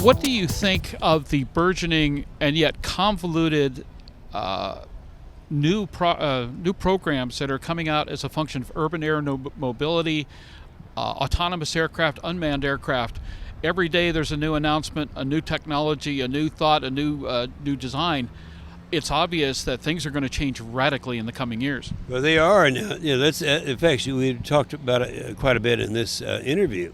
What do you think of the burgeoning and yet convoluted new programs that are coming out as a function of urban air mobility, autonomous aircraft, unmanned aircraft? Every day there's a new announcement, a new technology, a new thought, a new design. It's obvious that things are going to change radically in the coming years. Well, they are now. That's in fact we talked about it quite a bit in this interview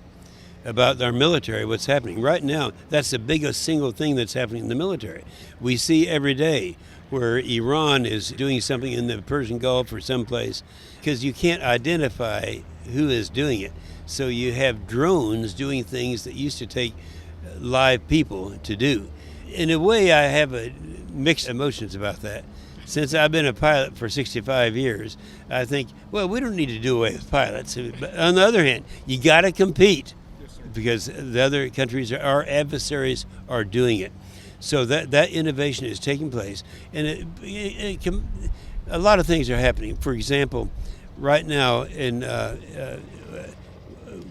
about our military, what's happening right now. That's the biggest single thing that's happening in the military. We see every day where Iran is doing something in the Persian Gulf or someplace, because you can't identify who is doing it. So you have drones doing things that used to take live people to do. In a way, I have mixed emotions about that. Since I've been a pilot for 65 years, I think, well, we don't need to do away with pilots. But on the other hand, you got to compete, because the other countries, our adversaries, are doing it. So that innovation is taking place, and a lot of things are happening. For example, right now,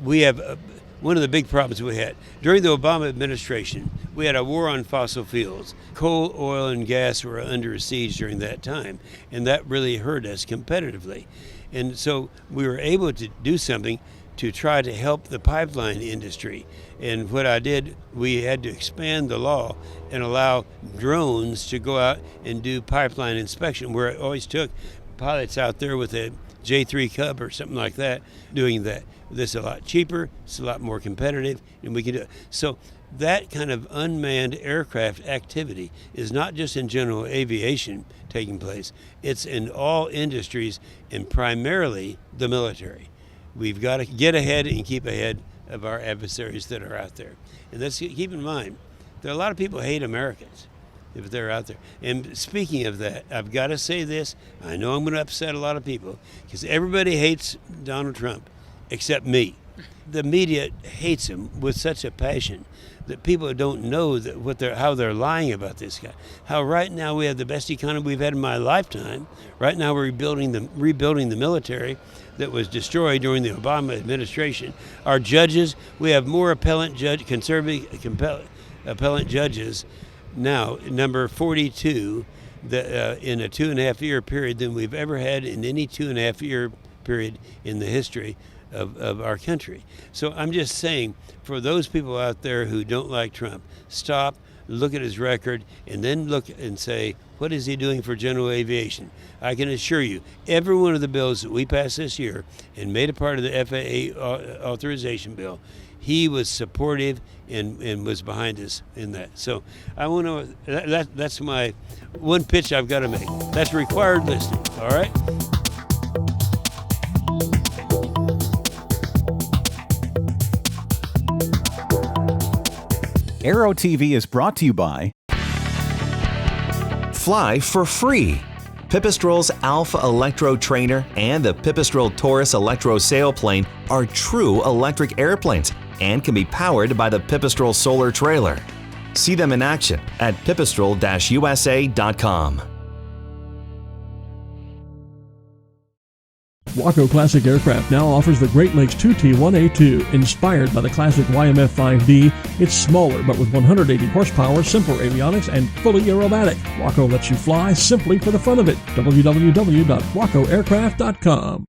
we have one of the big problems we had during the Obama administration. We had a war on fossil fuels. Coal, oil, and gas were under siege during that time, and that really hurt us competitively. And so we were able to do something to try to help the pipeline industry. And what I did, we had to expand the law and allow drones to go out and do pipeline inspection, where it always took pilots out there with a J3 Cub or something like that doing that. This is a lot cheaper, it's a lot more competitive, and we can do it. So that kind of unmanned aircraft activity is not just in general aviation taking place, it's in all industries, and primarily the military. We've got to get ahead and keep ahead of our adversaries that are out there. And let's keep in mind, there are a lot of people who hate Americans if they're out there. And speaking of that, I've got to say this. I know I'm going to upset a lot of people, because everybody hates Donald Trump except me. The media hates him with such a passion that people don't know that how they're lying about this guy. How right now we have the best economy we've had in my lifetime. Right now we're rebuilding the military that was destroyed during the Obama administration. Our judges, we have more conservative appellate judges now, number 42, in a 2.5 year period than we've ever had in any 2.5 year period in the history of our country. So I'm just saying, for those people out there who don't like Trump, stop, look at his record, and then look and say, what is he doing for general aviation? I can assure you, every one of the bills that we passed this year and made a part of the FAA authorization bill, he was supportive and was behind us in that. So I want to, that's my one pitch I've got to make. That's required listening, all right? Aero-TV is brought to you by Fly for free. Pipistrel's Alpha Electro Trainer and the Pipistrel Taurus Electro Sailplane are true electric airplanes and can be powered by the Pipistrel Solar Trailer. See them in action at pipistrel-usa.com. Waco Classic Aircraft now offers the Great Lakes 2T1A2. Inspired by the classic YMF-5D, it's smaller but with 180 horsepower, simpler avionics, and fully aerobatic. Waco lets you fly simply for the fun of it. www.wacoaircraft.com.